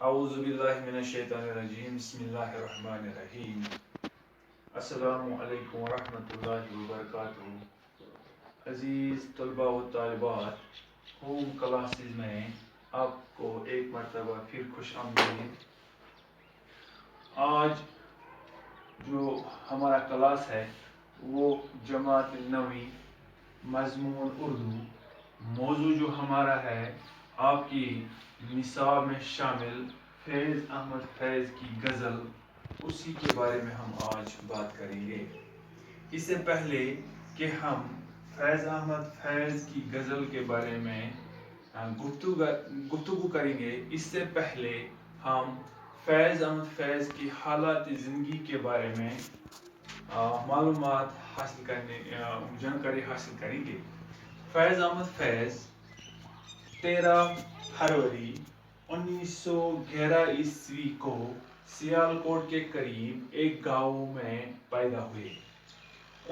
اعوذ باللہ من الشیطان الرجیم بسم اللہ الرحمن الرحیم السلام علیکم ورحمۃ اللہ وبرکاتہ۔ عزیز طلباء و طالبات، ہوم کلاسز میں آپ کو ایک مرتبہ پھر خوش آمدید۔ آج جو ہمارا کلاس ہے وہ جماعت نویں مضمون اردو، موضوع جو ہمارا ہے آپ کی نصاب میں شامل فیض احمد فیض کی غزل، اسی کے بارے میں ہم آج بات کریں گے۔ اس سے پہلے کہ ہم فیض احمد فیض کی غزل کے بارے میں گفتگو کریں گے، اس سے پہلے ہم فیض احمد فیض کی حالات زندگی کے بارے میں معلومات حاصل کرنے جانکاری حاصل کریں گے۔ فیض احمد فیض 13 فروری 1911 عیسوی کو سیالکوٹ کے قریب ایک گاؤں میں پیدا ہوئے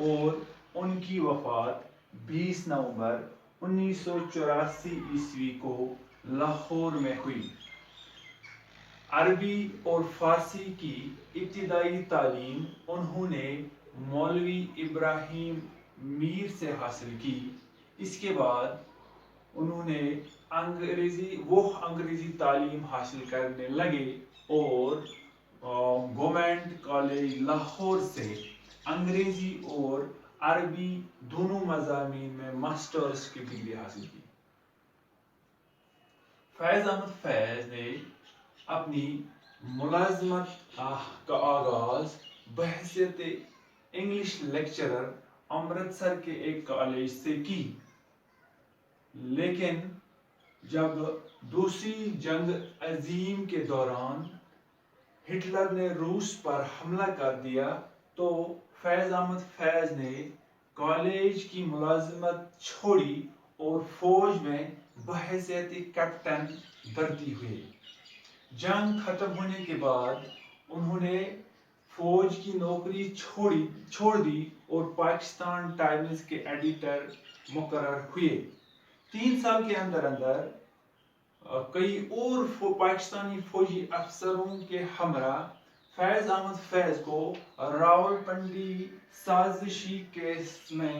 اور ان کی وفات 20 نومبر 1984 عیسوی کو لاہور میں ہوئی۔ عربی اور فارسی کی ابتدائی تعلیم انہوں نے مولوی ابراہیم میر سے حاصل کی۔ اس کے بعد انہوں نے انگریزی تعلیم حاصل کرنے لگے اور گورنمنٹ کالج لاہور سے انگریزی اور عربی دونوں مضامین میں ماسٹرز کی ڈگری حاصل کی۔ فیض احمد فیض نے اپنی ملازمت کا آغاز بحیثیت انگلش لیکچرر امرتسر کے ایک کالج سے کی، لیکن جب دوسری جنگ عظیم کے دوران ہٹلر نے روس پر حملہ کر دیا تو فیض احمد فیض نے کالج کی ملازمت چھوڑی اور فوج میں بحیثیت کیپٹن بھرتی ہوئے۔ جنگ ختم ہونے کے بعد انہوں نے فوج کی نوکری چھوڑ دی اور پاکستان ٹائمز کے ایڈیٹر مقرر ہوئے۔ 3 سال کے اندر کئی اور پاکستانی فوجی افسروں کے ہمراہ فیض احمد فیض کو راولپنڈی سازشی کیس میں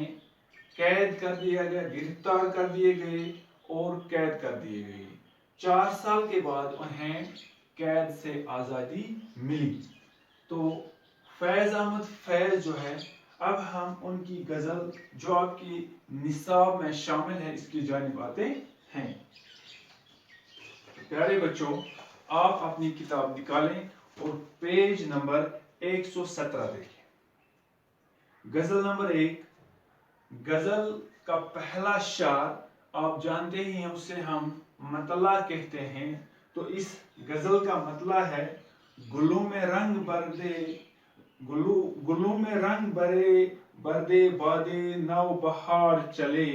قید کر دیا گیا، گرفتار کر دیے گئے اور قید کر دیے گئے۔ 4 سال کے بعد انہیں قید سے آزادی ملی۔ تو فیض احمد فیض جو ہے، اب ہم ان کی غزل جو آپ کی نصاب میں شامل ہے اس کی جانب آتے ہیں۔ پیارے بچوں، آپ اپنی کتاب نکالیں اور پیج نمبر 117 دیکھیں۔ غزل نمبر 1۔ غزل کا پہلا شعر آپ جانتے ہی ہیں، اسے ہم مطلع کہتے ہیں۔ تو اس غزل کا مطلع ہے: گلوں میں رنگ بردے بادے نو بہار چلے،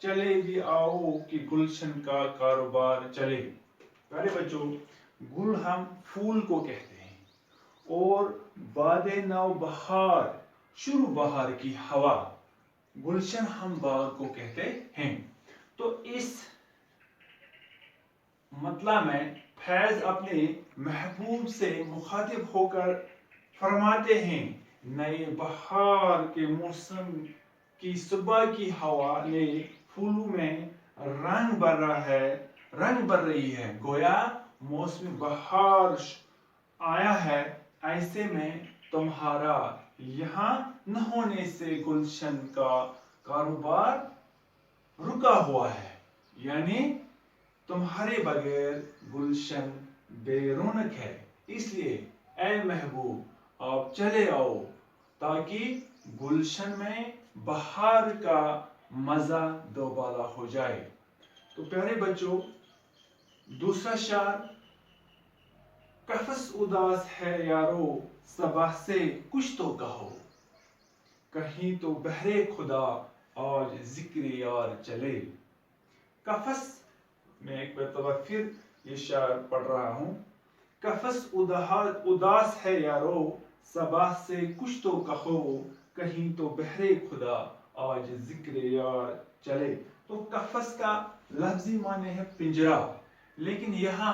چلے بھی آؤ کہ گلشن کا کاروبار چلے۔ پیارے بچوں، گل ہم پھول کو کہتے ہیں اور باد نو بہار شروع بہار کی ہوا، گلشن ہم باغ کو کہتے ہیں۔ تو اس مطلع میں فیض اپنے محبوب سے مخاطب ہو کر فرماتے ہیں: نئے بہار کے موسم کی صبح کی ہوا نے پھولوں میں رنگ بھر رہی ہے، گویا موسم بہار آیا ہے، ایسے میں تمہارا یہاں نہ ہونے سے گلشن کا کاروبار رکا ہوا ہے، یعنی تمہارے بغیر گلشن بے رونق ہے۔ اس لیے اے محبوب آپ چلے آؤ تاکہ گلشن میں بہار کا مزہ دوبالا ہو جائے۔ تو پیارے بچوں، دوسرا شعر: قفس اداس ہے یارو صبا سے کچھ تو کہو، کہیں تو بہر خدا آج ذکر یار چلے۔ قفس میں ایک مرتبہ پھر یہ شعر پڑھ رہا ہوں: قفس اداس ہے یارو صبا سے کچھ تو کہو، کہیں تو بہر خدا آج ذکر یار چلے۔ تو قفس کا لفظی معنی ہے پنجرہ، لیکن یہاں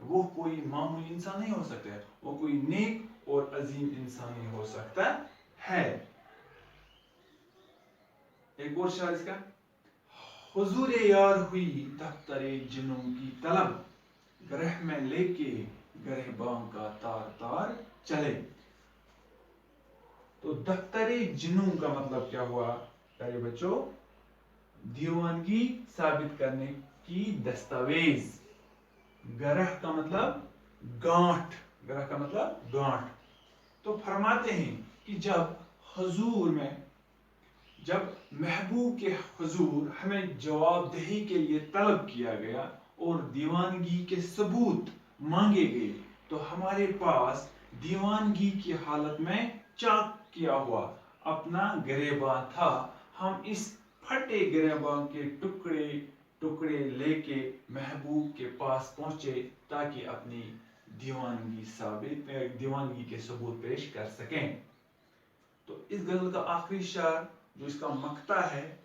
وہ کوئی معمولی انسان نہیں ہو سکتا ہے، وہ کوئی نیک اور عظیم انسان ہی ہو سکتا ہے۔ ایک اور شعر اس کا، حضور یار ہوئی دفتر جنوں کی طلب، گرہ میں لے کے گریباں کا تار تار چلے۔ تو دفتر جنوں کا مطلب کیا ہوا پیارے بچوں؟ دیوانگی ثابت کرنے کی دستاویز۔ گرہ کا مطلب گانٹھ، گرہ کا مطلب گانٹھ۔ تو فرماتے ہیں کہ جب محبوب کے حضور ہمیں جواب دہی کے لیے طلب کیا گیا اور دیوانگی کے ثبوت مانگے گئے، تو ہمارے پاس دیوانگی کی حالت میں چاک کیا ہوا اپنا گریباں تھا۔ ہم اس پھٹے گریباں کے ٹکڑے لے کے محبوب کے پاس پہنچے تاکہ اپنی دیوانگی کے ثبوت پیش کر سکیں۔ تو اس غزل کا آخری شعر جو اس کا مقطع ہے،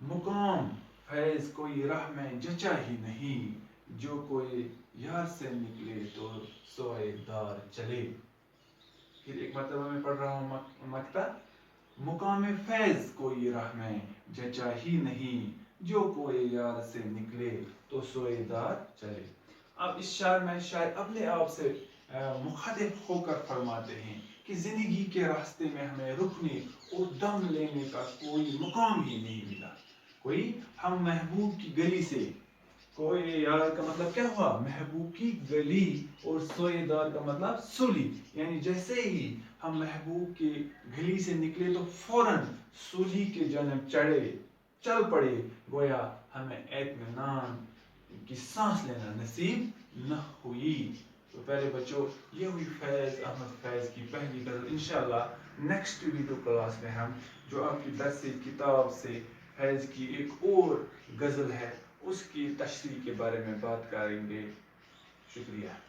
مقام فیض کوئی راہ میں جچا ہی نہیں، جو کوئی یار سے نکلے تو سوئے دار چلے۔ پھر ایک مرتبہ میں پڑھ رہا ہوں مقطع، مقام فیض کوئی راہ میں جچا ہی نہیں، جو کوئی یار سے نکلے تو سوئے دار چلے۔ اب اس شعر میں شاعر اپنے آپ سے مخاطب ہو کر فرماتے ہیں کہ زندگی کے راستے میں ہمیں رکنے اور دم لینے کا کوئی مقام ہی نہیں ملا۔ ہم محبوب کی گلی سے، کوئی یار کا مطلب کیا ہوا؟ محبوب کی گلی، اور سوئے دار کا مطلب سولی، یعنی جیسے ہی ہم محبوب کی گلی سے نکلے تو فوراً سولی کی جانب چل پڑے، گویا ہمیں اطمینان کی سانس لینا نصیب نہ ہوئی۔ تو پیارے بچوں، یہ ہوئی فیض احمد فیض کی پہلی غزل۔ انشاءاللہ نیکسٹ ویڈیو کلاس میں ہم جو آپ کی درس کتاب سے فیض کی ایک اور غزل ہے، اس کی تشریح کے بارے میں بات کریں گے۔ شکریہ۔